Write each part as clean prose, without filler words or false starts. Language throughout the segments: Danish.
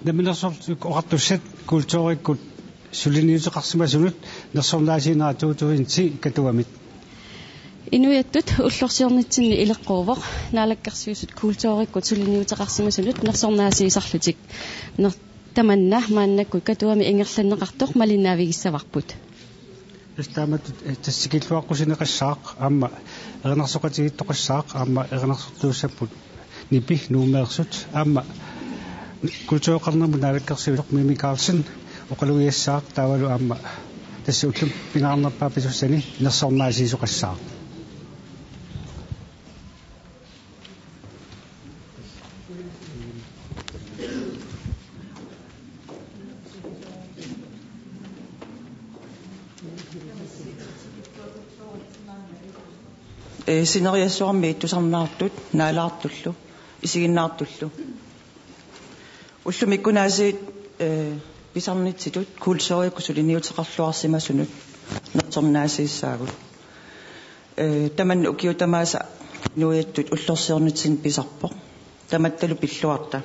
Naminersortuk oqartussat kultuurikkut suliniuteqarsimasunut nersornaasiinaatuutuinti katuamit. Inuiattut ullorsiornitsinni ileqquuvoq naalakkarsiusut kultuurikkut suliniuteqarsimasunut nersornaasiisarlutik tamanna maannakku katuami ingerlanneqartoq malinnaavigissavaqput. Istaamat tassikilluaqqusineqassaaq aamma erinarsoqatigittoqassaaq aamma erinarsortuussapput nipi nuumeersut aamma kultuuriqarnermu naalakkarsiusoq Mimi Carlsen oqalugiassaaq taavalu aamma tassi ullum pingaarnerpaapissussani nersornaasiisoqassaaq. Sineriassuarmi tusarnaartut naalaartullu isiginnaartullu ullumikkunaasiit pisarnitsitut kultuurikussuliniuteqarluarsimasunut nersornaasiissaagut taman ukiutamaasa nuiattut ullorsiornitsin pisarpoq tamattalu pilluarta.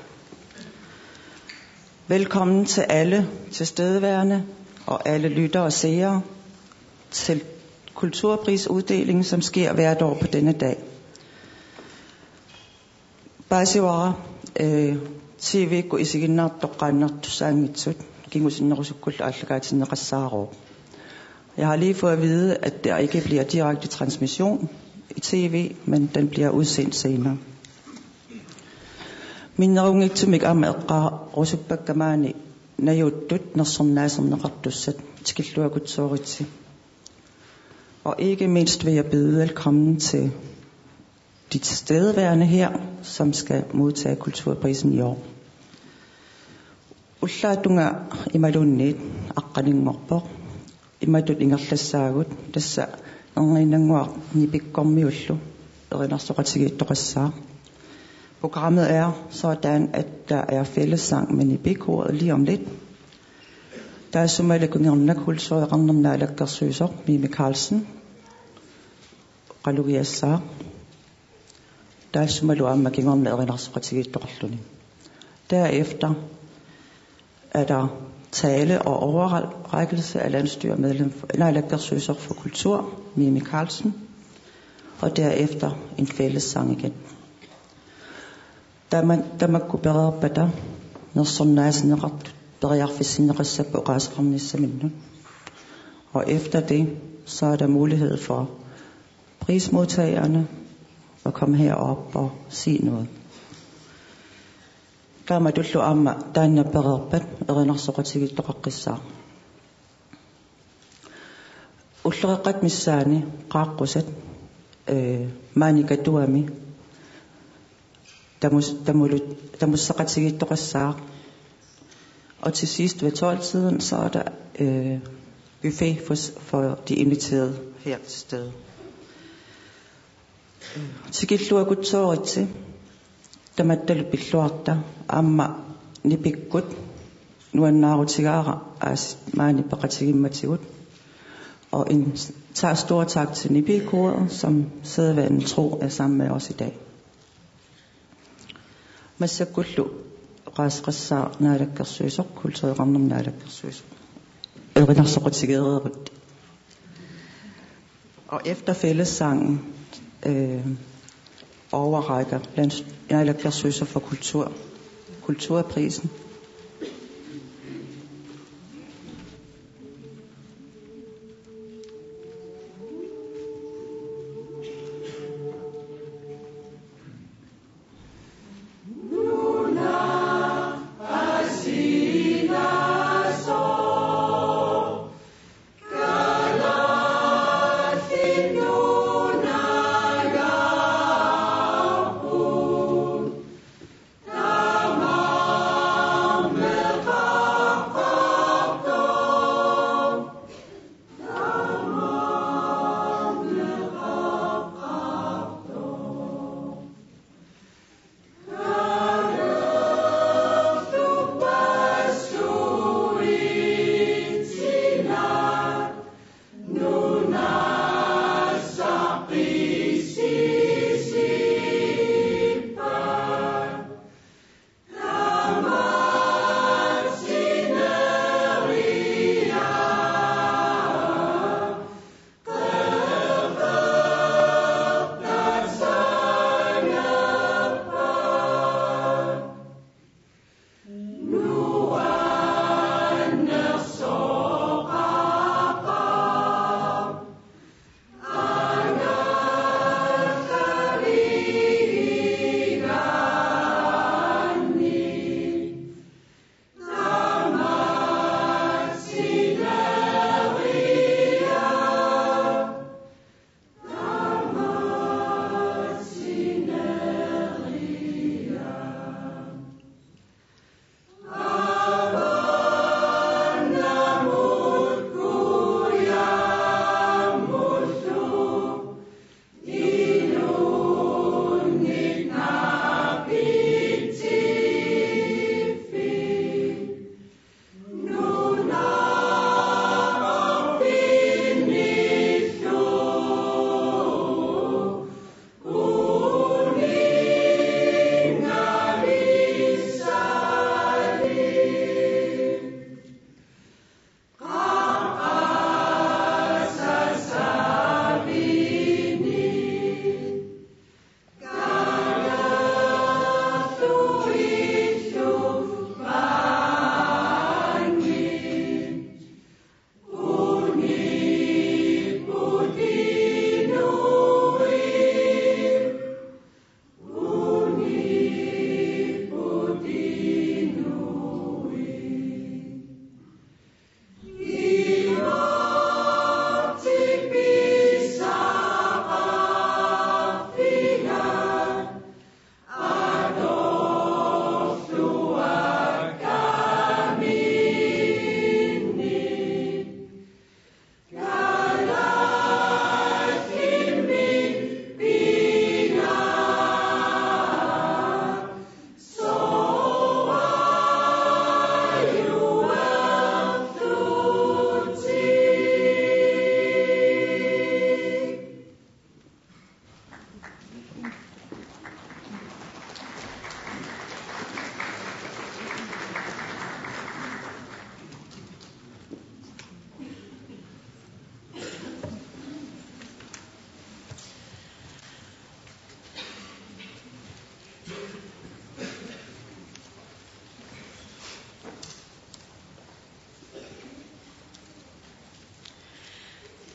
Velkommen til alle tilstedeværende og alle lyttere og seere til kulturprisuddelingen, som sker hvert år på denne dag. Baisiwara TV ko isiginnaartoqqaannartussaangitsut kingusinnerusukkullu allagaatineqassaaroo. Jeg har lige fået at vide, at der ikke bliver direkte transmission i TV, men den bliver udsendt senere. Minnerungittumik rusuppakkamaani najuttut nersornaaserneqartussat tikilluakutsooriti. Og ikke mindst vil jeg byde velkommen til de tilstedeværende her, som skal modtage kulturprisen i år. Ullaatunga imalunnit aqqaningorpoq imatut ingerlassaagut tassa erinanguaq nipikkormiullu erinarsoqatigittoqassaa. Programmet er sådan, at der er fællessang med nipikoret lige om lidt. Der er sumalekungernna kultuuriqarnernaalakkersuusoq Mimi Carlsen qalugiassaa der er sumalu ammakingorna erinarsoqatigittoqarluni. Derefter er der tale og overrækkelse af landstyremedlem naalakkersuusoq for kultur Mimi Carlsen og derefter en fællessang igen. Tamakkupererpata nersornaasineqartut periarfissineqassappu og efter det så er der mulighed for prismodtagerne at komme herop og sige noget. Kamadullu amma taanna pererpat erinarsoqatigittoqaqqissaa. Ullereqqat missaani qaaqqusat maanikatuami tamussaqatigittoqassaa. Og til sidst ved 12-tiden, så er der buffet for de inviterede her til stede. Tikilluakutsooriti tamattalu pilluarta amma nipikkut nuannaarutigaara maani paqatigimmattigut. Og en stor tak til Nipi-koret, som sædvanen tro er sammen med os i dag. Massakullu qaasqassaa naalakkersuusoq kultuuriqarnernaalakkersuusoq erinarsoqatigeret. Og efter fællessangen overrækker naalakkersuusoq for kulturprisen.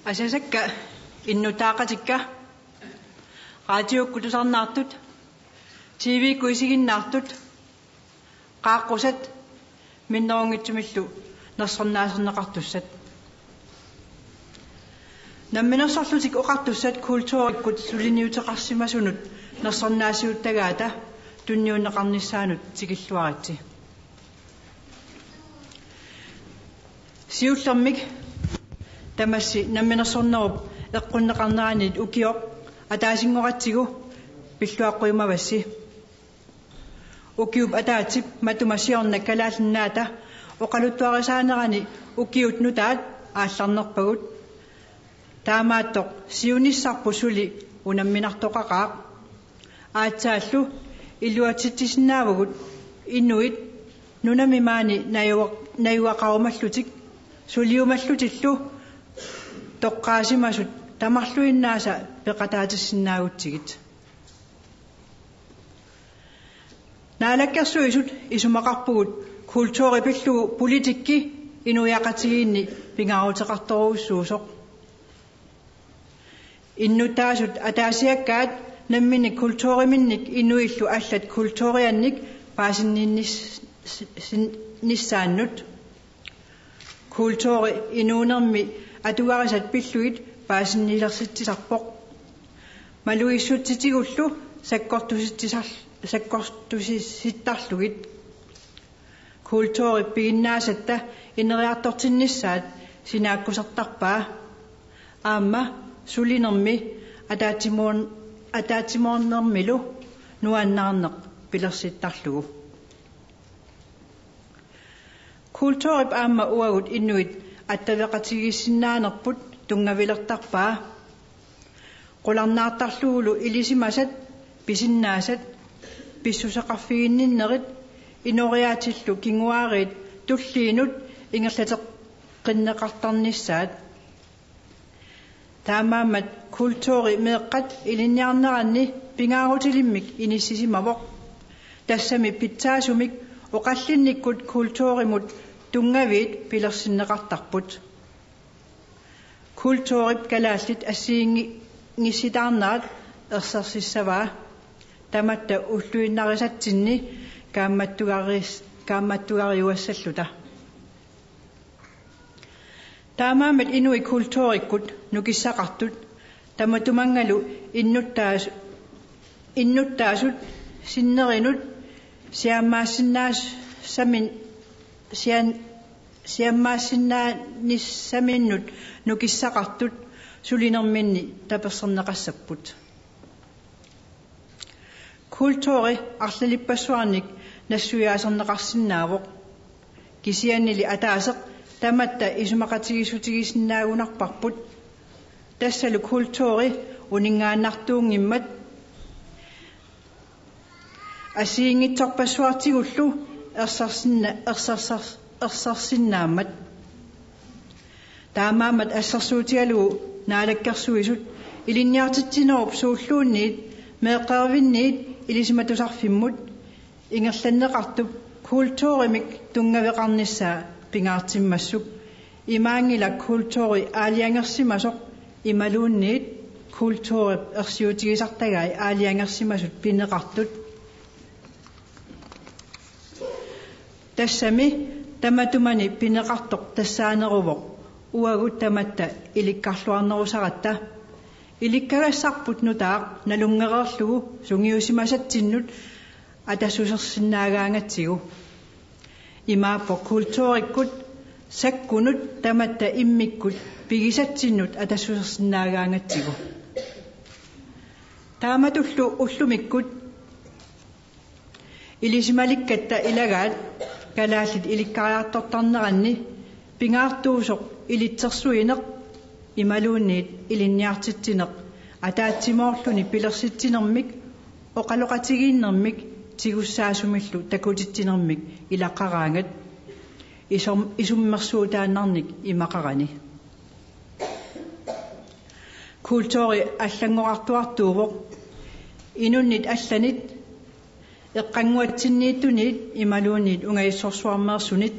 Asasakka innutaaqatikka raadiokkutusarnaartut TV kuisiginnaartut qaaqqusat minnerungitsumillu nersornaaserneqartussat namminersorlutik oqartussat kultuurikkut suliniuteqarsimasunut nersornaasiuttagaata tunniunneqarnissaanut tikilluaritsi siullermik tamassi namminersornerup eqqunneqarneraanit ukioq ataasingoratsigu pilluaqquimavassi ukiup ataatip matumasiorna kalaallinnaata oqaluttuarisaanerani ukiut nutaat aallarnerpagut taamaattoq siunissarpu suli unamminartoqaqaaq aatsaallu illuatittisinnaavagut inuit nunamimaani nayuaqarumallutik suliumallutillu toqqaasimasut tamarluinnaasa peqataatissinnaagutigit naalakkersuisut isumaqarpugut kultuuripillugu politikki inuyaqatigiinni pingaruteqartoruussuusoq innutaasut ataasiakkaat namminik kultuuriminnik inuillu allat kultuuriannik paasinniinnissaannut kultuuri inuunermi atugarisat pilluit paasinniilersitsisarpoq maluissuttitigullu sakkortusittarlugit kultuuri piginnaasatta ineriartortinnissaat sinaakkusartarpaa aamma sulinermi ataatimoornermilu nuannarneq pilersittarlugu kultuurip aamma uagut inuit attaleqatigissinnaanerput tungavilertarpaa qularnaartarluulu ilisimasat pisinnaasat pissuseqarfiginninnerit inoriaatillu kinguaarit tulliinut ingerlateqinneqartarnissaat taamaammat kultuuri meeqqat ilinniarneranni pingaarutilimmik inissisimavoq tassami pitsaasumik oqallinnikkut kultuurimut tungaviit pilersinneqartarput kultuurip kalaallit assiingissitaarnaat ersersissavaa tamatta ulluinnarisatsinni kaammattugariuassalluta taamaammat inui kultuurikkut nukissaqartut tamatumangalu innuttaasut sinnerinut siammaassinnaanissaminnut nukissaqartut sulinerminni taperserneqassapput kultuuri arlalipassuarnik nassuyaaserneqarsinnaavoq kisiannili ataaseq tamatta isumaqatigisutigissinnaagunarparput tassalu kultuuri uningaannartuungimmat asiingitsorpassuartigullu ersarsinnaammat taamaammat assersuutigalugu naalakkersuisut ilinniartitsinerup suulluunniit meeqervinniit ilisimatusarfimmut ingerlanneqartup kultuurimik tungaveqarnissaa pingaartimmassuk imaangila kultuuri aaliangersimasoq imaluunniit kultuurip ersiutigisartagai aaliangersimasut pineqartut tassami tamatumani pineqartoq tassaaneruvoq uagut tamatta ilikkarluarnerusaratta ilikkagassarput nutaaq nalungererlugu sungiusimasatsinnut атассусерсинаagaangatsigu имааппо культууриккут саккунут таматта иммиккут пигисатсиннут атассусерсинаagaangatsigu тааматуллу уллумиккут илисималиккатта илагаат калааллит иликкариартортарнеранни пингаартуусоқ илитсерсуинеқ ималуунниит илинниартитсинеқ атаатсимоорлуни пилерситсинермик оқалоқатигииннэрмик тигуссаасумиллу такутитсинермик илаққараангат исуммерсуутааннарник имақарани культури аллангоқартуартуувоқ инуннит алланит эққангуатсиннииттунит ималуунит унгаиссорсуармеерсунит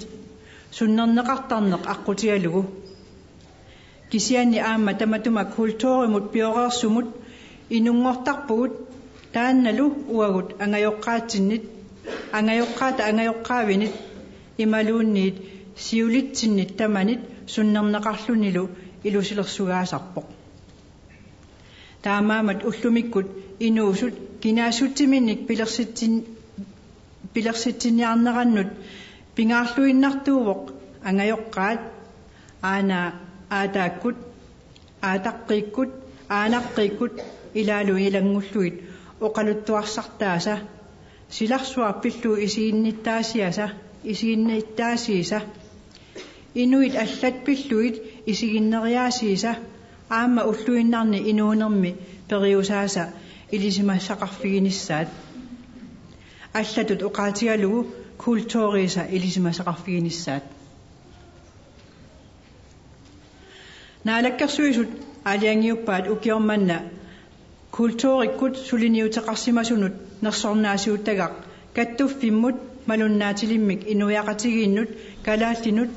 суннернеқартарнеқ аққутигалугу kisianni aamma tamatuma kultuurimut pioreersumut inungortarpugut taannalu uagut angayoqqaavinit imaluunniit siulitsinit tamanit sunnerneqarlunilu ilusilersugaasarpoq taamaamat ullumikkut inuusut kinaasuttiminnik pilersitsinniarnerannut pingaarluinnartuuvoq angayoqqaat aataakkut aataqqiikkut aanaqqiikkut ilaalu ilangulluit oqaluttuarsartaasa silarsuarpillu isiinnittaasiisa inuit allat pilluit isiginneriaasiisa aamma ulluinnarni inuunermi periusaasa ilisimassaqarfiginissaat allatut oqaatigalugu kultuuriisa ilisimassaqarfiginissaat naalakkersuisut aliangiuppaat ukiormanna kultuurikkut suliniuteqarsimasunut nersornaasiuttagaq kattuffimmut malunnaatilimmik inuiaqatigiinnut kalaallinut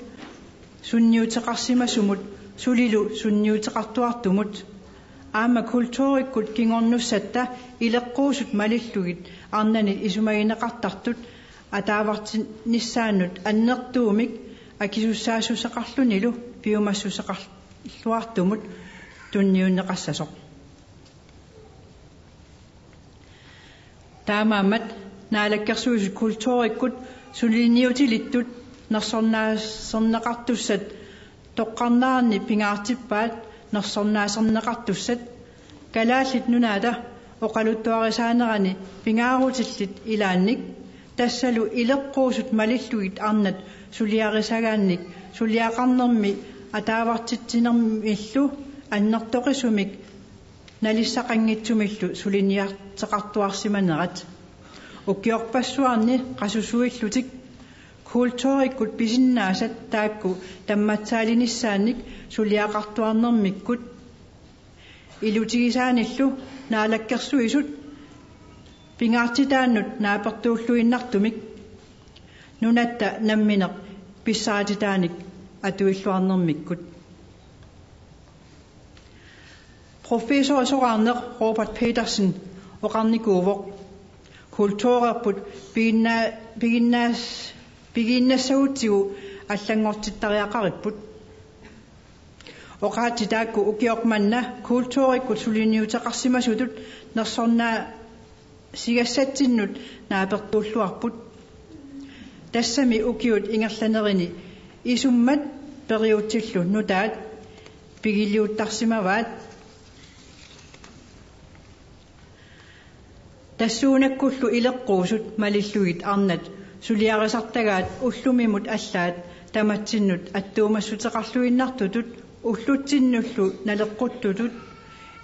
sunniuteqarsimasumut sulilu sunniuteqartuartumut aama kultuurikkut kingornussatta ileqquusut malillugit arnanit isumagineqartartut ataavartinissaannut annertuumik akisussaasuseqarlunilu piumassuseqarluartumut tunniunneqassasoq taamaamat naalakkersuusut kultuurikkut suliniutilittut nersornaaserneqartussat toqqarnaarni pingaartippaat nersornaaserneqartussat kalaallit nunaata oqaluttuarisaanerani pingaarutillit ilaannik tassalu ileqquusut malillugit arnat suliarisagaannik suliaqarnermi ataavartitsinermillu annertoqisumik nalissaqanngitsumillu suliniarteqartuarsimanerat ukiorpassuarni qasusuillutik kultuurikkut pisinnaasat taakku tammatsaalinisaannik suliaqartuarnermikkut ilutigisaanillu naalakkersuisut pingaartitaannut naapertuulluinnartumik nunatta nammineq pissaatitaanik atuilluarnermikkut professor soqarneq Robert Petersen oqarnikuuvoq kultuurerput piginnassagutigu аллангортиттариақариппут оқаатитаакку укиоқманна культууриккут сулиниутеқарсимасутут нерсорнаа сигассатсиннут наапертууллуарпут тассами укиут ингерланерини исуммат периутсиллу нутаат пигилиуттарсимаваат тассуунаккуллу илеққуусут малиллугит арнат сулиарисартагаат уллумимут аллаат таматсиннут аттуумассутеқарлуиннартутут уллутсиннуллу налеққуттутут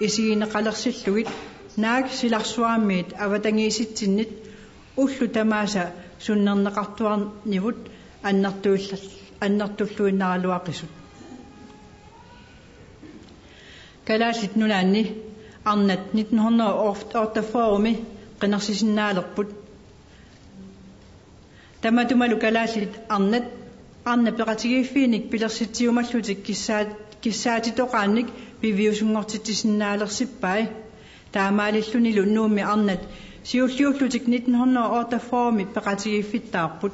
исигинеқалерсиллугит наак силарсуааммиит аватангииситсиннит уллу тамааса суннернеқартуарнивут аннертуллуиннаралуақисут калаалит нулаанни арнат 1948 qinnersisinnaalerput tamattumalu kalaaslit arna peqatigiiffiinik pilersitsiumallutik kissaatitoqaannik viviusungortitisinnaalersippaa taamaalillunilu nuummi arnat siulliullutik 1948 peqatigiiffittaarput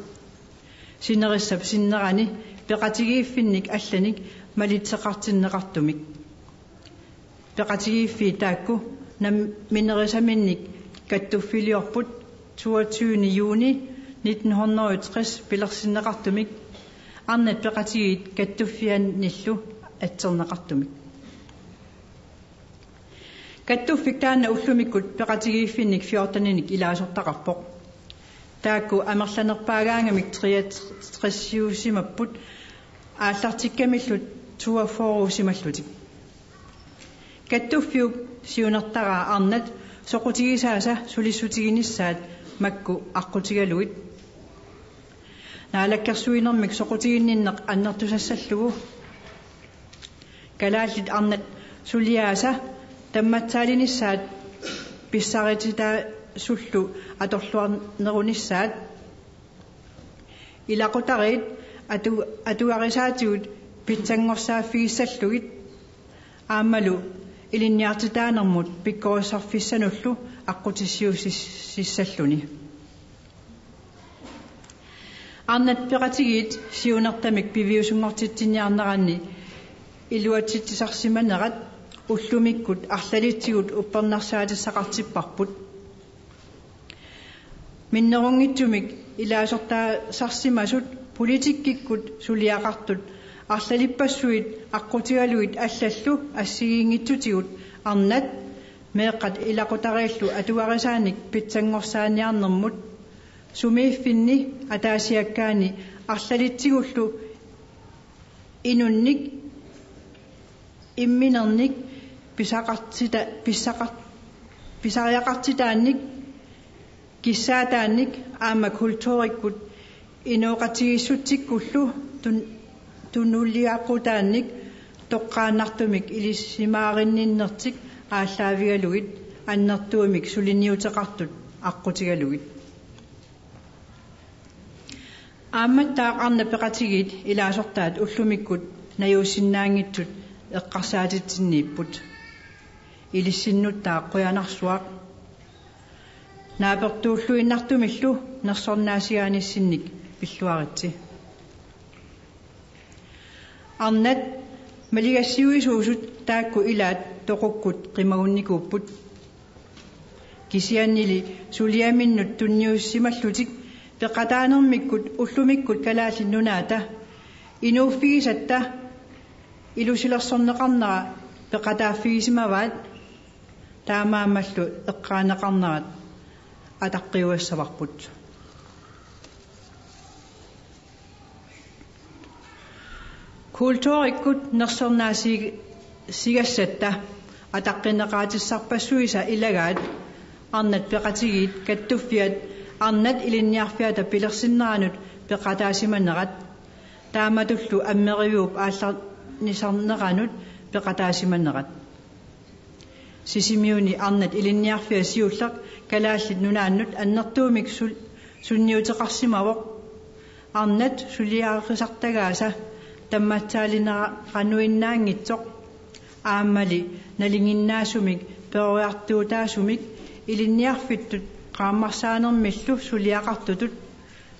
sinerissap sinnerani peqatigiiffinnik allanik malitseqartinneqartumik peqatigiiffi taakku minerisaminnik kattuffiliorput 22. juni 1960 pilersinneqartumik arnat peqatigit kattuffiannillu atserneqartumik kattuffik taanna ullumikkut peqatigiiffinnik 14-nik ilaasortaqarpoq taakku amerlanerpaagaangamik 63-simapput aallartikkamillut 24-simallutik kattuffiuk siunertaraa arnat soqutigisaasa sulissutiginissaat makku aqqutigaluit naalakkersuinermik soqutiginninneq annertusassallugu kalaallit arnat suliaasa tammatsaalinisaat pissarititaa sullu atorluarnerunissaat ilaqutarit atuarisaatigut pitsangorsaaffigisallugit аамалу илинниартитаанермут пиккорисарфиссануллу аққутиссиусиссаллуни арнат пеқатигиит сиунертамик пивиусунгортитсинниарнеранни илуатситсисарсиманерат уллумиккут арлалитсигут уппернарсаатиссақартиппарпут миннерунгитсумик илаасортаа сарсимасут политиккиккут сулиақартут арлалиппассуит аққутигалуит аллаллу ассигиингитсутигут арнат меэққат илақутариаллу атуарисааник питсангорсааниарнэрмут сумииффинни атаасиаккаани арлалитсигуллу инунник имминерник писариақартитаанник киссаатаанник аама культууриккут инооқатигиссутсиккуллу тунуллиаққутаанник тоққааннартумик илиссимааринниннертик ааллаавигалугит аннертуумик сулинниутеқартут аққутигалугит аамматтаақарна пеқатигит илаасортаат уллумиккут наюусиннаангитсут эққарсаатитсиннииппут илиссиннуттаа қуянарсуақ наапертууллуиннартумиллу нерсорнаасигааниссинник пиллуаритси арнат малигассиуисуусут таакку илаат тоқуккут қимагунникууппут кисианнили сулиаминнут тунниуссималлутик пеқатаанермиккут уллумиккут калаалиннунаата инууффигисатта илусилерсорнеқарнера пеқатааффигисимаваат таамаамаллу эққаанеқарнерат атаққиуассаварпут культууриккут нерсернаасиг сигассатта атаққинеқаатиссарпассуиса илагаат арнат пеқатигиит каттуффиат арнат илинниарфиата пилерсиннеранут пеқатаасиманерат тааматуллу аммериуп аалларнисарнеранут пеқатаасиманерат сисимиуни арнат илинниарфиа сиуллақ калааллит нунааннут аннертуумик сунниутеқарсимавоқ арнат сулиаарисартагааса тамматсаалинера qanуиннаангитсоқ ааммали налингиннаасумик перуартуутаасумик илинниарфиттут qaammarsaanермиллу сулиақартутут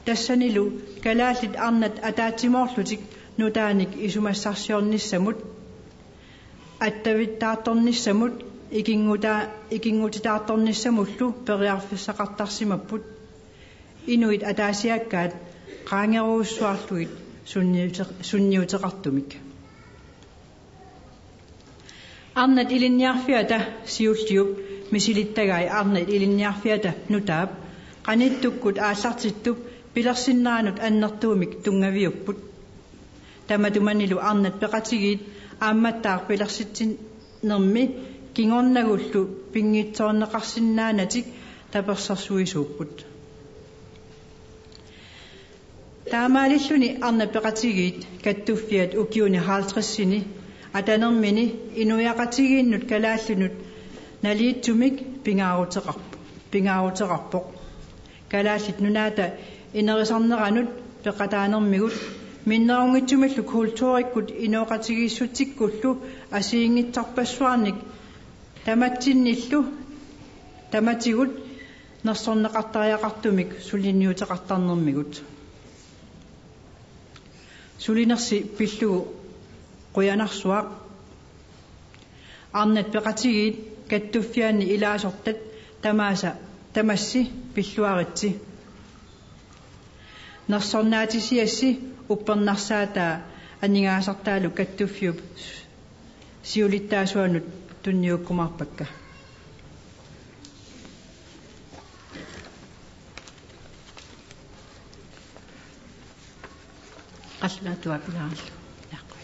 тассанилу калааллит арнат атаатсимоорлутик нутааник исумассарсиорниссамут аттавиттаарторниссамут икингутитаарторниссамуллу периарфиссақартарсимаппут инуит атаасиаккаат qaangeruussuarluit sunniuteqartumik арнат илинниарфиата сиуллиуп мисилиттагаи арнат илинниарфиата нутаап qaниттуккут ааллартиттуп пилерсиннаанут аннертуумик тунгавиуппут таматуманилу арнат пеқатигиит аамматтаар пилерситсиннерми кингорнагуллу пингитсоорнеқарсиннаанатик таперсарсуисууппут таамаалиллуни арнат пеқатигиит каттуффиат укиуни 50-сини атанермини инуяқатигииннут калааллунут налиитсумик пингаарутеқарпоқ калааллит нунаата инерисарнеранут пеқатаанермигут миннерунгитсумиллу культууриккут инооқатигииссутиккуллу асиингитсарпассуарник таматсинниллу таматигут нерсорнеқартариақартумик сулинниутеқартарнермигут сулинерси пиллугу қуянарсуақ арнат пеқатигиит каттуффиаанни илаасортат тамасси пиллуаритси нерсорнаатисиасси уппернарсаатаа аннигаасартаалу каттуффиуп сиулиттаасуанут тунниуккумарпакка qalluatuapilaarillu naqqut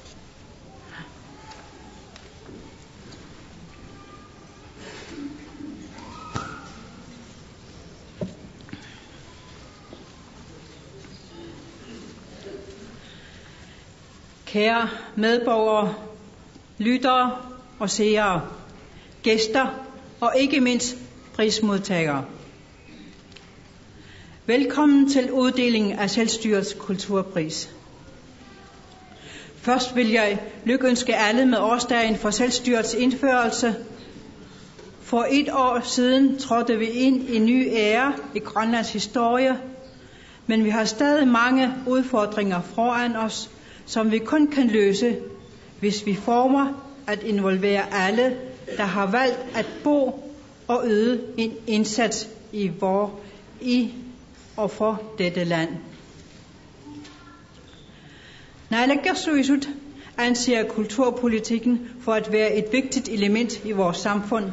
Kære medborgere, lyttere og seere, gæster og ikke mindst prismodtagere. Velkommen til uddelingen af Selvstyrets Kulturpris. Først vil jeg lykønske alle med årsdagen for selvstyrets indførelse. For 1 år siden trådte vi ind i en ny æra i Grønlands historie, men vi har stadig mange udfordringer foran os, som vi kun kan løse, hvis vi former at involvere alle, der har valgt at bo og yde en indsats i og for dette land. Naalakkersuisut anser kulturpolitikken for at være et vigtigt element i vores samfund,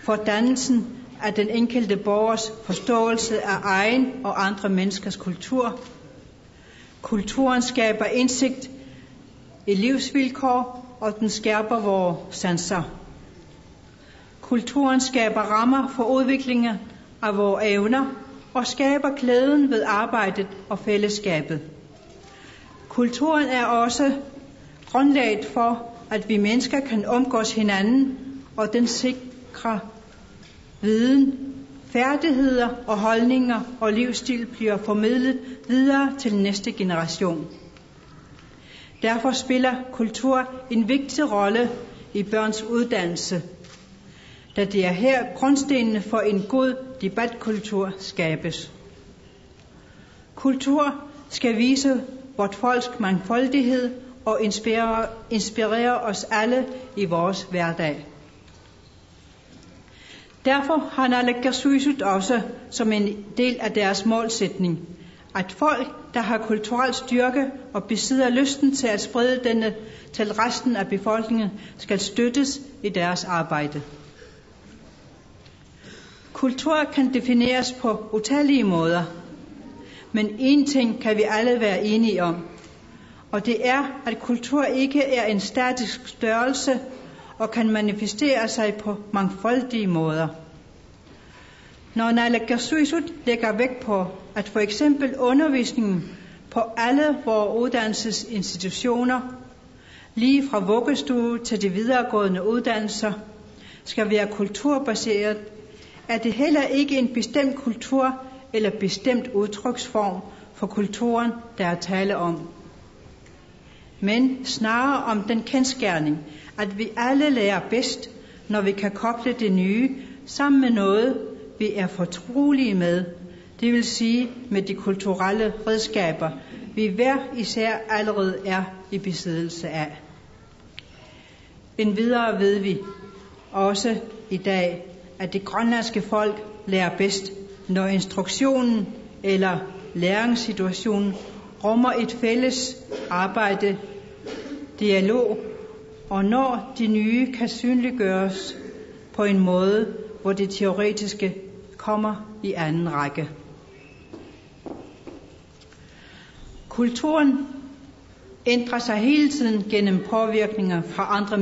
for dannelsen af den enkelte borgers forståelse af egen og andre menneskers kultur. Kulturen skaber indsigt i livsvilkår, og den skærper vores sanser. Kulturen skaber rammer for udviklingen af vores evner og skaber glæden ved arbejdet og fællesskabet. Kulturen er også grundlaget for, at vi mennesker kan omgås hinanden, og den sikrer viden, færdigheder og holdninger og livsstil bliver formidlet videre til næste generation. Derfor spiller kultur en vigtig rolle i børns uddannelse, da det er her grundstenene for en god debatkultur skabes. Kultur skal vise vort folks mangfoldighed og inspirere os alle i vores hverdag. Derfor har Naalakkersuisut også som en del af deres målsætning, at folk, der har kulturel styrke og besidder lysten til at sprede denne til resten af befolkningen, skal støttes i deres arbejde. Kultur kan defineres på utallige måder, men én ting kan vi alle være enige om, og det er, at kultur ikke er en statisk størrelse og kan manifestere sig på mangfoldige måder. Når Naalakkersuisut lægger vægt på, at for eksempel undervisningen på alle vores uddannelsesinstitutioner, lige fra vuggestue til de videregående uddannelser, skal være kulturbaseret, er det heller ikke en bestemt kultur eller bestemt udtryksform for kulturen, der er tale om. Men snarere om den kendsgerning, at vi alle lærer bedst, når vi kan koble det nye sammen med noget, vi er fortrolige med, det vil sige med de kulturelle redskaber, vi hver især allerede er i besiddelse af. Endvidere ved vi også i dag, at det grønlandske folk lærer bedst, når instruktionen eller læringssituationen rummer et fælles arbejde, dialog, og når de nye kan synliggøres på en måde, hvor det teoretiske kommer i anden række. Kulturen ændrer sig hele tiden gennem påvirkninger fra andre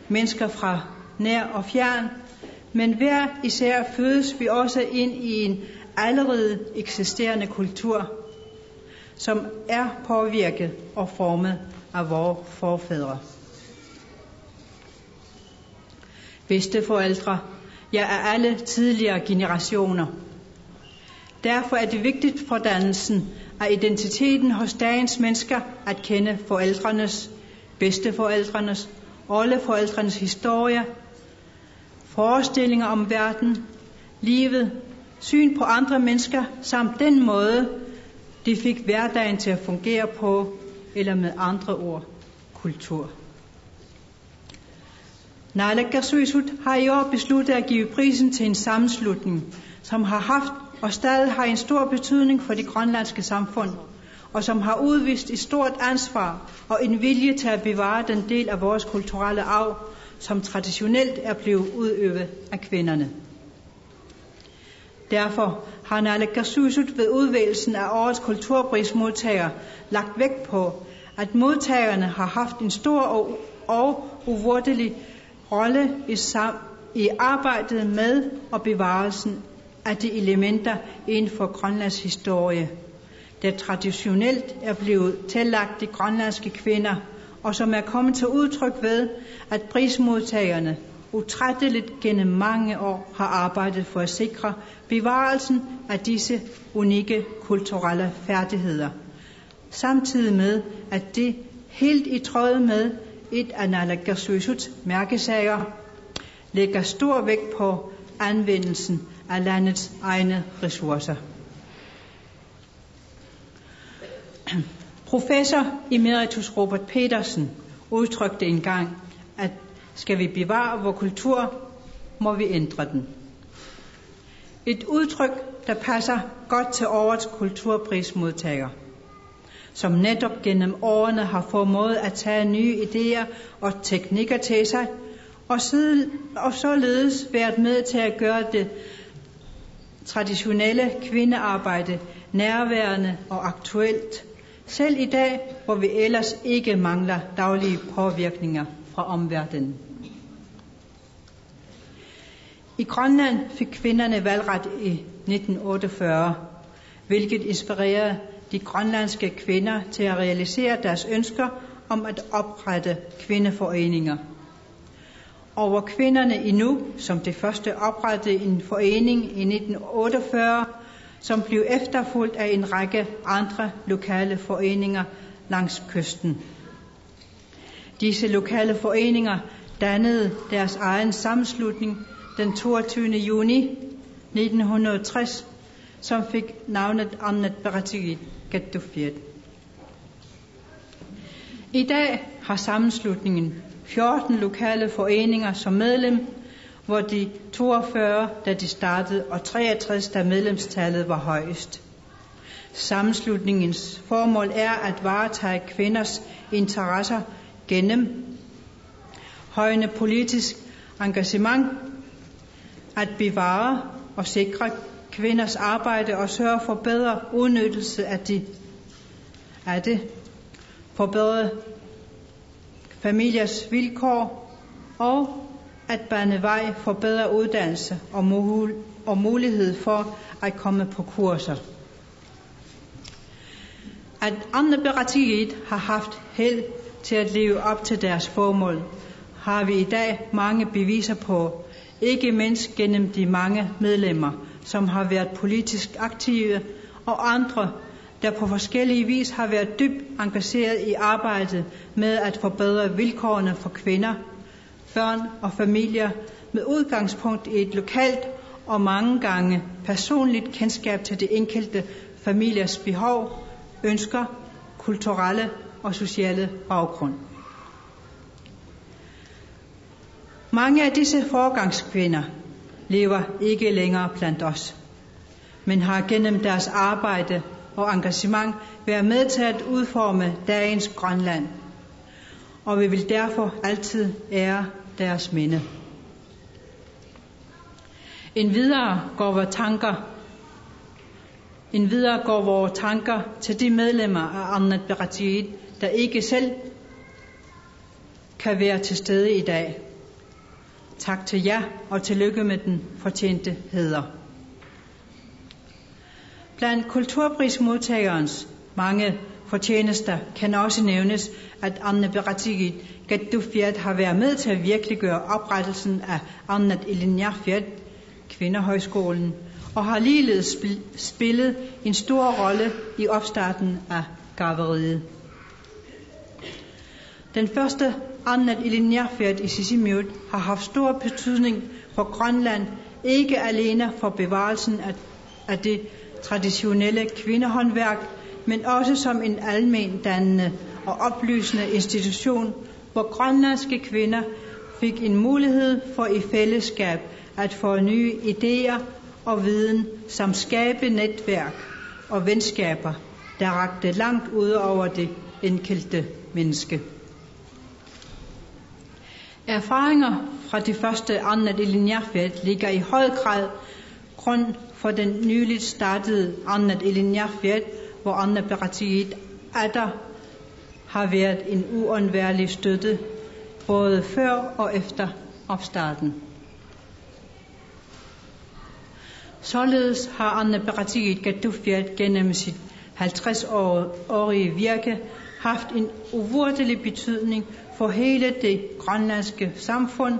mennesker fra nær og fjern, men hver især fødes vi også ind i en allerede eksisterende kultur, som er påvirket og formet af vores forfædre. Bedsteforældre, ja af alle tidligere generationer. Derfor er det vigtigt for dannelsen af identiteten hos dagens mennesker at kende forældrenes, bedsteforældrenes, oldeforældrenes historie, forestillinger om verden, livet, syn på andre mennesker, samt den måde, de fik hverdagen til at fungere på, eller med andre ord, kultur. Naalakkersuisut har i år besluttet at give prisen til en sammenslutning, som har haft og stadig har en stor betydning for det grønlandske samfund, og som har udvist et stort ansvar og en vilje til at bevare den del af vores kulturelle arv, som traditionelt er blevet udøvet af kvinderne. Derfor har Naalakkersuisut ved udvælgelsen af årets kulturprismodtager lagt vægt på, at modtagerne har haft en stor og uvurderlig rolle i arbejdet med og bevarelsen af de elementer inden for Grønlands historie, der traditionelt er blevet tillagt de grønlandske kvinder, og som er kommet til udtryk ved, at prismodtagerne utrætteligt gennem mange år har arbejdet for at sikre bevarelsen af disse unikke kulturelle færdigheder, samtidig med, at det helt i tråd med et af naalakkersuisuts mærkesager, lægger stor vægt på anvendelsen af landets egne ressourcer. Professor emeritus Robert Petersen udtrykte engang, at skal vi bevare vor kultur, må vi ændre den. Et udtryk, der passer godt til årets kulturprismodtager, som netop gennem årene har formået at tage nye idéer og teknikker til sig, og således været med til at gøre det traditionelle kvindearbejde nærværende og aktuelt, selv i dag, hvor vi ellers ikke mangler daglige påvirkninger fra omverdenen. I Grønland fik kvinderne valgret i 1948, hvilket inspirerede de grønlandske kvinder til at realisere deres ønsker om at oprette kvindeforeninger. Og hvor kvinderne i Nuuk som det første oprettede en forening i 1948, som blev efterfulgt af en række andre lokale foreninger langs kysten. Disse lokale foreninger dannede deres egen sammenslutning den 22. juni 1960, som fik navnet Amnet Berettiget Gattufiat. I dag har sammenslutningen 14 lokale foreninger som medlem, hvor de 42, da de startede, og 63, da medlemstallet var højest. Sammenslutningens formål er at varetage kvinders interesser gennem højne politisk engagement, at bevare og sikre kvinders arbejde og sørge for bedre udnyttelse af det, forbedre familiers vilkår og at bane vej for bedre uddannelse og mulighed for at komme på kurser. At Amnet Berettiget har haft held til at leve op til deres formål, har vi i dag mange beviser på, ikke mindst gennem de mange medlemmer, som har været politisk aktive, og andre, der på forskellige vis har været dybt engageret i arbejdet med at forbedre vilkårene for kvinder, børn og familier med udgangspunkt i et lokalt og mange gange personligt kendskab til det enkelte familiers behov, ønsker, kulturelle og sociale baggrund. Mange af disse foregangskvinder lever ikke længere blandt os, men har gennem deres arbejde og engagement været med til at udforme dagens Grønland, og vi vil derfor altid ære deres minde. Endvidere går vores tanker til de medlemmer af Amnet Berettiget, der ikke selv kan være til stede i dag. Tak til jer, og tillykke med den fortjente hæder. Blandt kulturprismodtagerens mange fortjenester kan også nævnes, at Amnet Berettiget Gattufiat har været med til at virkeliggøre oprettelsen af Amnet Ilinjarfiat, Kvindehøjskolen, og har ligeledes spillet en stor rolle i opstarten af garveriet. Den første Amnet Ilinjarfiat i Sisimiut har haft stor betydning for Grønland, ikke alene for bevarelsen af det traditionelle kvindehåndværk, men også som en almendannende og oplysende institution, hvor grønlandske kvinder fik en mulighed for i fællesskab at få nye idéer og viden, samt skabe netværk og venskaber, der rakte langt ud over det enkelte menneske. Erfaringer fra de første Amnet Ilinjarfiat ligger i høj grad grund for den nyligt startede Amnet Ilinjarfiat, hvor Amnet Berettiget atter har været en uundværlig støtte, både før og efter opstarten. Således har Amnet Berettiget Gattufiat gennem sit 50-årige virke haft en uvurderlig betydning for hele det grønlandske samfund,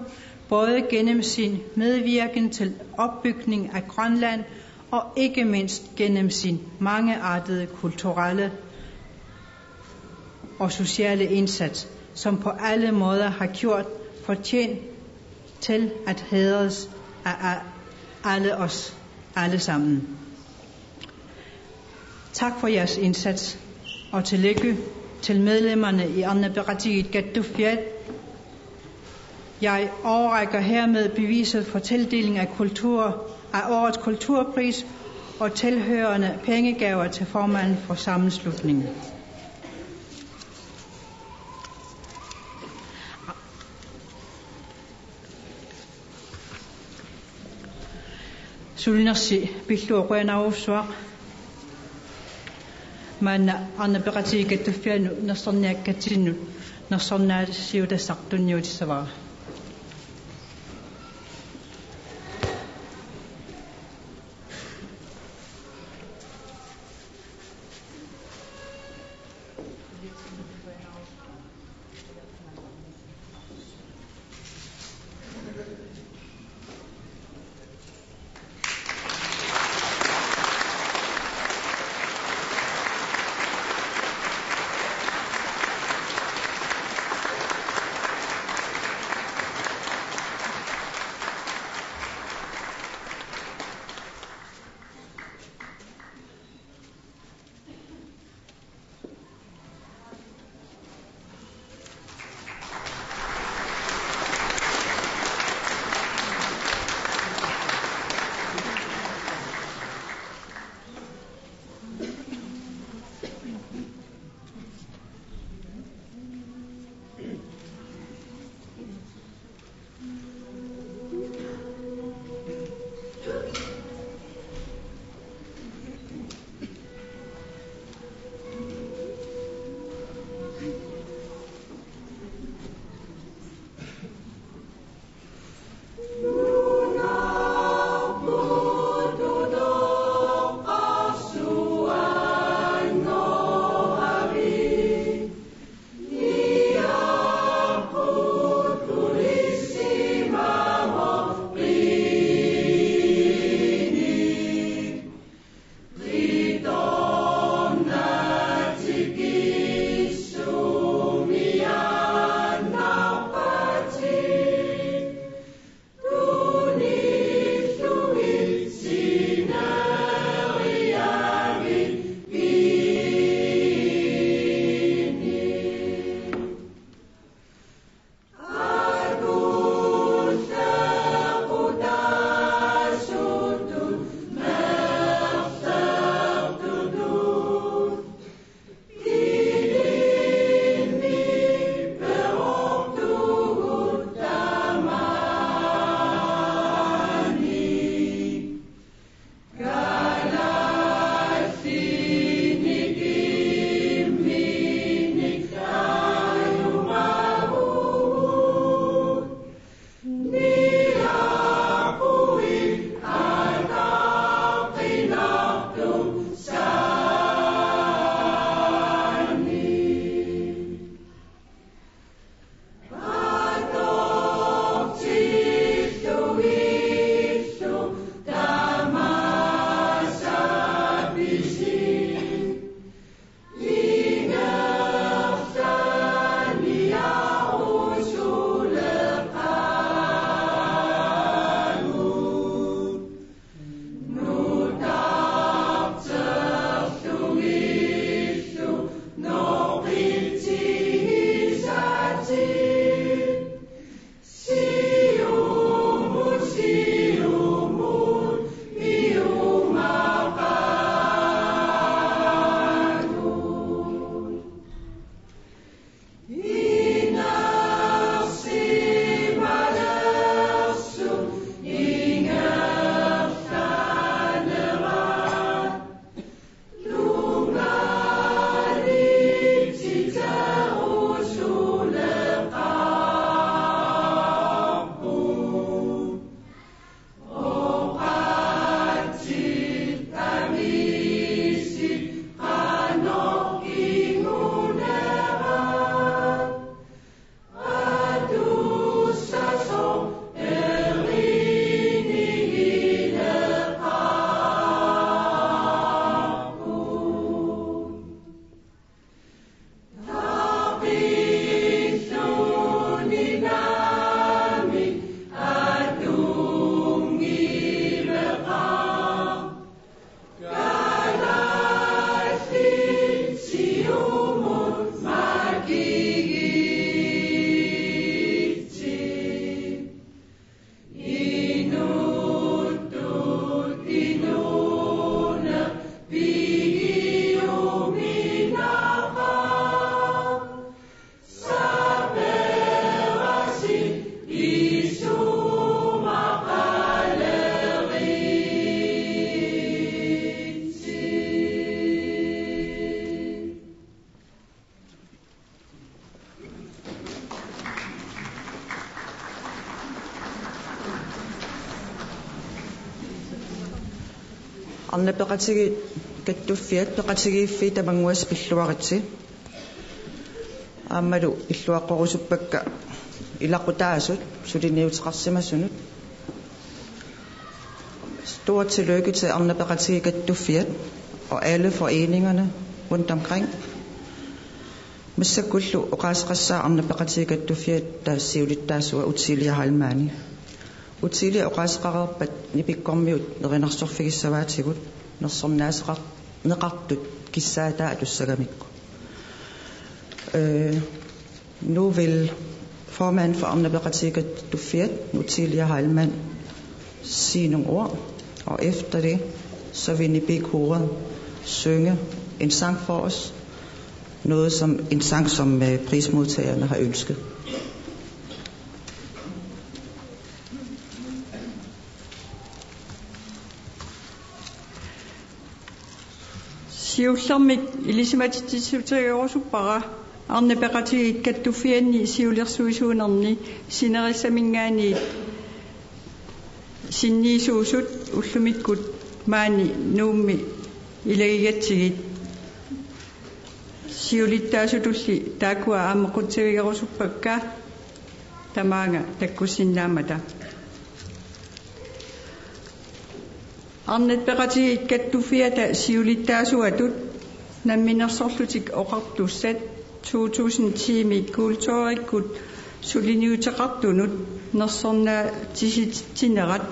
både gennem sin medvirken til opbygning af Grønland og ikke mindst gennem sin mangeartede kulturelle og sociale indsats, som på alle måder har gjort fortjent til at hædres af alle os alle sammen. Tak for jeres indsats, og tillykke til medlemmerne i Annaberatiet Gattufiat. Jeg overrækker hermed beviset for tildeling af årets kulturpris og tilhørende pengegaver til formanden for sammenslutningen. Sulnersi billuoqenaruussuaq maanna Annaberatiet Gattufiat nersorniakkatinut nersornaasiutassartunniutissavara. Arna peqatigi kattuffiat peqatigiiffi tamanguas pilluaritsi. Aammalu illuaqqorusuppakka ilaqutaasut suliniutiqarsimassunut. Stort tillykke til Arna peqatigi kattuffiat og alle foreningerne rundt omkring. Missakullu oqaasqassaa Arna peqatigi kattuffiat taassiulittaasua Utilia Halmani. Utilia oqaasqarerpat nipikkormiut nerinarsorfigissavaatigut nersornaasaqar neqartut kissaataa atussagamikku. Nu vil formand for Arna peqatigi kattuffiat Utilia Halman sige nogle ord, og efter det så vil Nibikoret synge en sang for os. En sang, som prismodtagerne har ønsket. Siullermik ilisimatitsuteorusupara Arna peqatigi kattuffianni siulersuisuunerni sinerissamingaani sinniisuusut ullumikkut maani nuummi ilagigatsigit siulittaasutulli taakua aammequttigigerusuppakka tamaanga takkussinnaamata Arna peqatigi kattuffiata siulittaasuatut namminersorlutik oqartussat 2010 kultuurikkut suliniuteqartunut nersornaa tisitinerat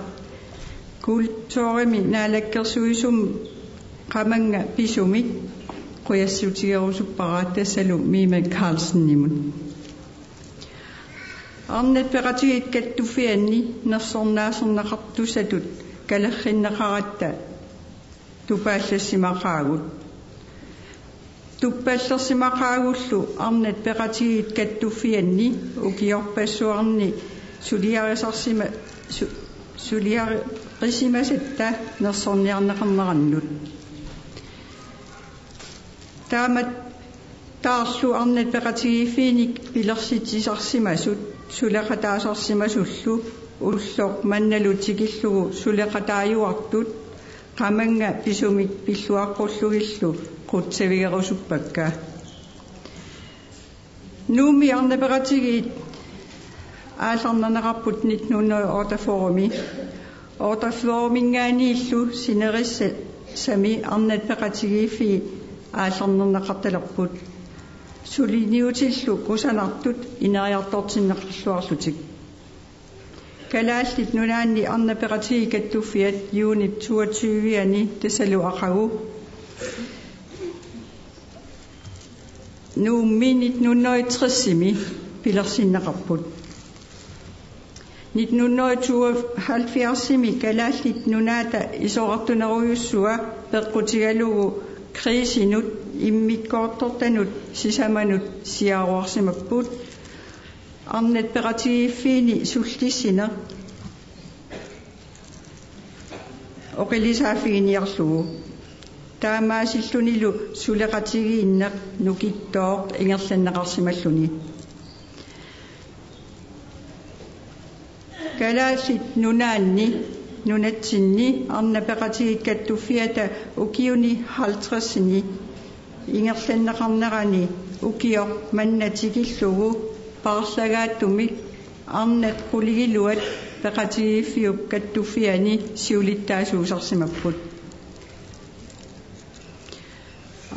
kultuurimi naalakkersuisum qamanga pisumik quyassutigerusuppara tassalu Mima Carlsen-nimun Arna peqatigi kattuffianni nersornaaserneqartusatut kalerrinnaqaratta tupaallassimaqaagut tuppaallersimaqaagullu Arna peqatigi kattuffianni ukiorpassuarni suliarisimasatta nersorniarneqarnerannut taamat taarlu Arna peqatigiiffiinik pilersitsisarsimasut sulaqataasarsimasullu ulloq mannalutikillugu suleqataajuartut qamanga pisumik pilluaqqullugillu qutsavigerusuppakka nuumi Arna peqatigiit aallarnerneqarput 1908 forumi ortaforumingaaniillu sinerissami Arna peqatigiiffi aallarnerneqartalerput suliniutillu kusanartut ineriartortinneqarluarlutik kalaallit nunaanni Arna peqatigi kattuffiat juunip 22-ani tassalu aqagu nuummi 1960-mi pilersinneqarput 1972-mi kalaallit nunaata isoqartunerujussua peqqutigalugu kriisinut immikkoortortanut sisamanut siaaruarsimapput Arna peqatigiiffiini sullissiner oqilisaafiiniarlugu taamaasillunilu suleqatigiinneq nukittooq ingerlanneqarsimalluni kalaallit nunaanni nunatsinni Arna peqatigi kattuffiata ukiuni 50-ni ingerlanneqarnerani ukioq mannatigillugu parlagaattumik Arnat quligiluat peqatigiiffiup kattuffiani siulittaasuusarsimapput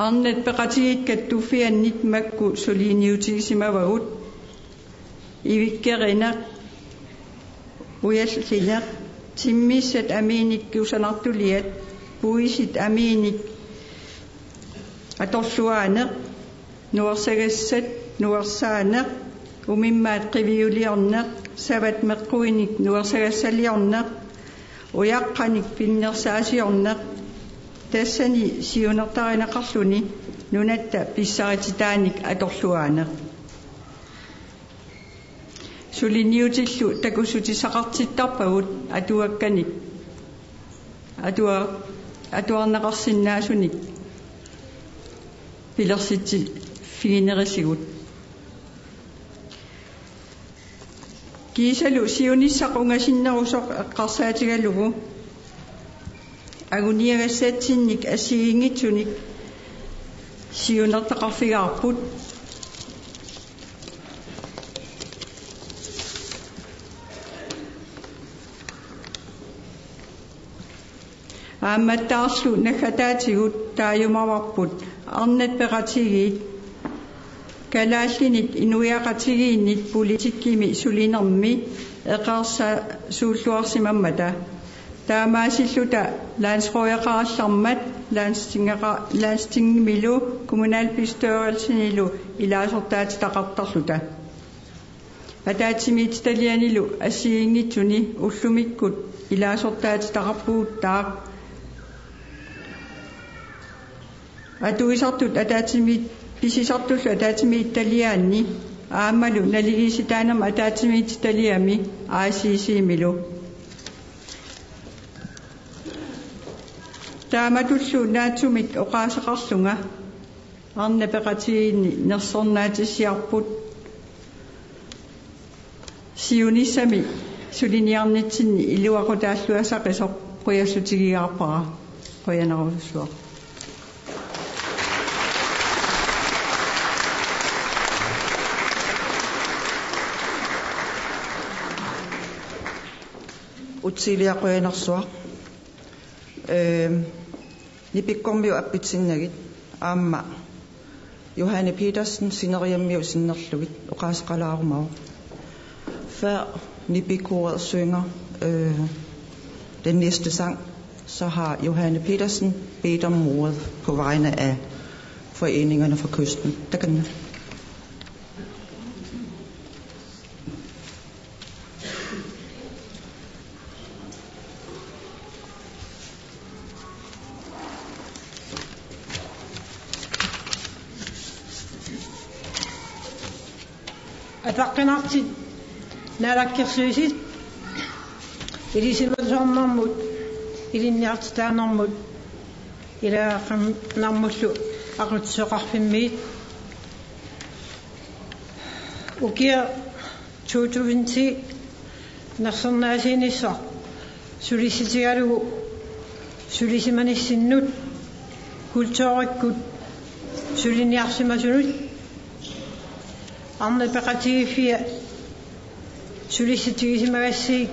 Arnat peqatigi kattuffiannit makku suliniutigisimavagut ivikkerina uyallina timmissat amiinikkiusanartuliat puisit amiinik atorluaaneq nuarsagassat nuarsaaneq umimmaat qiviuliorneq savat meqquinik nuarsagassaliorneq uyaqqanik pinnersaasiorneq tassani siunertarineqarluni nunatta pissarititaanik atorluaaneq suliniutillu takusutisaqartittarpagut atuakkanik atuarneqarsinnaasunik pilersitti fiinerisigut kiisalu siunissaqungasinnerusoq eqqarsaatigalugu агуниагассаатсинник асигингитсуник сиунертақарфигарпут аамматтаарслу наггатаатигут таажумаварпут арнат пеқатигиит калааллинит инуяқатигииннит политиккими сулинерми эқарса сууллуарсимаммата таамаасиллута лансрояқараллармат ланстингмилу коммуналбистørelsenилу илаасортаати тақартарлута атаатсимит талианилу ассигингитсуни уллумиккут илаасортаати тақарпугуттаақ атуисартут атаатсимит писисартуллу атаатсимит талиаанни ааммалу налигиситаанам атаатсимит талиами аасисиимилу тааматуллу наатсумит оқаасеқарлунга арна пеқатигиинни нерсорнаатиссиарпут сиунissami сулиниарнитсинни илуақутааллуасақисоқ қуяссутигигарпара қуянерусуа утсилиақуянерсуа нипиккормиу аппитсиннагит аама Johanne Petersen sineriammiu sinnerlugit oqaasqalaarumaru før Nibi-koret synger den næste sang, så har Johanne Petersen bedt om ordet på vegne af foreningerne fra kysten. Der kan атаққинарти налаккерсуисит илисимасорнэрмут илинниартитаанэрмут илаақамнармуллу ақутсоқарфиммиит укиа 2010 нарсернаасиниссар сулиситигалугу сулисиманиссиннут культууриккут сулиниарсимасунут арна пеқатигиффия сулиситигисимагассиит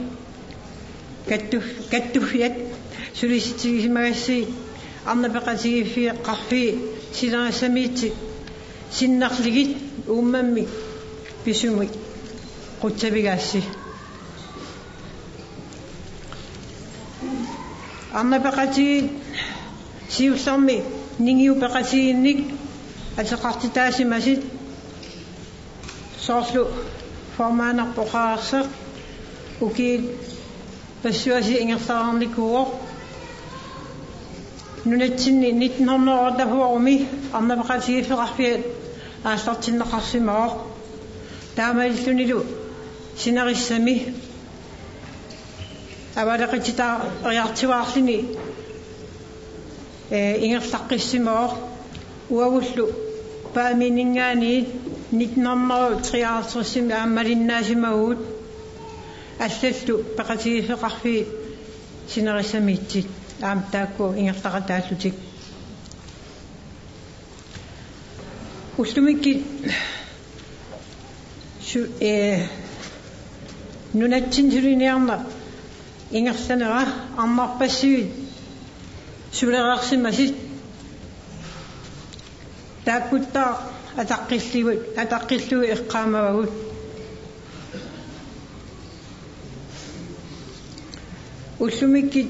каттуффиат сулиситигисимагассиит арна пеқатигиффия қарфи силарассамиитси синнарлигит ууммамми писуми қутсавигаасси арна пеқатигит сиулларми нингиу пеқатигинник атеқартитаасимасит соорлу формаанарпоқарсеқ укиит пассуаси ингертаарникуоқ нунатсинни 1908 арнапеқатигиффеқарфиат аастартиннеқарсимаоқ таамаиллунилу синариссами авалеқитаа риартиваарлини ингерлаққиссимаоқ уавуллу пааминингаани 1953 ааммалиннаасимагуут аллаллу пеқатигиффеқарфи синариссамиитсит аам таакку ингертақатааллутик устумикки нунатсин сулиниарна ингерланера армарпассивит сулерарсимасит тааккуттаа атаққиллуи эққаамавагут уллумиккит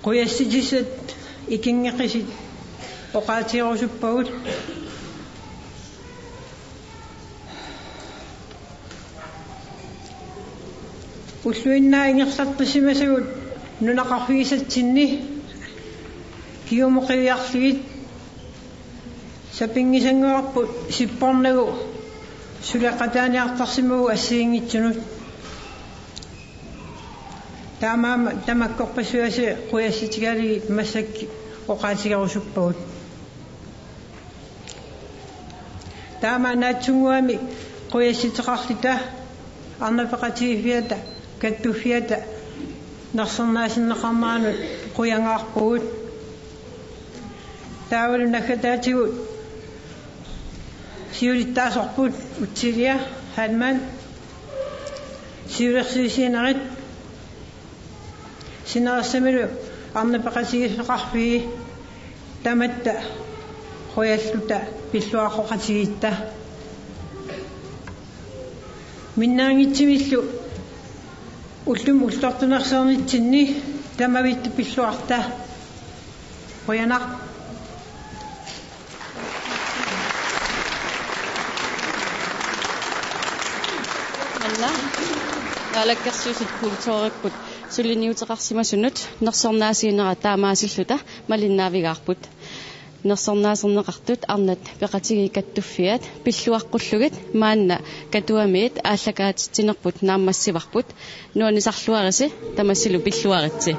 қуясситисат икингеқисит оқаатиорусуппагут уллуиннаа ингерлартусимасагут нунақарфигисатсинни киумоқивиарлигит сапингисангуарпут сиппорнагу сулеқатааниартарсимагу ассиингитсунут таамаама тамаккорпасуаси қуясситигалиги массакки оқаатигарусуппагут таамаанаатсунгуами қуясситеқарлита арнапеқатигиффиата каттуффиата нарсернаасиннеқармаанут қуянгаарпугут таавалу накатаатигут сиулиттаасорпут утсилиа халман сиулерсисинерит синерсамилу арнапақасигисеқарфии таматта қояллута пиллуақоқатигитта миннаангитсимиллу уллум уллортунерсернитсинни тамавитtu пиллуарта қоянақ алла алаккерсуусит култориккут сулиниутеқарсимасунут нерсорнаасиинера таамаасиллута малиннаавигаарпут нерсорнаасернеқартут арнат пеқатиги каттуффиат пиллуаққуллугит маанна катуамиит ааллакаатитсинерпут нааммассиварпут нуанисарлуариси тамассилу пиллуаритси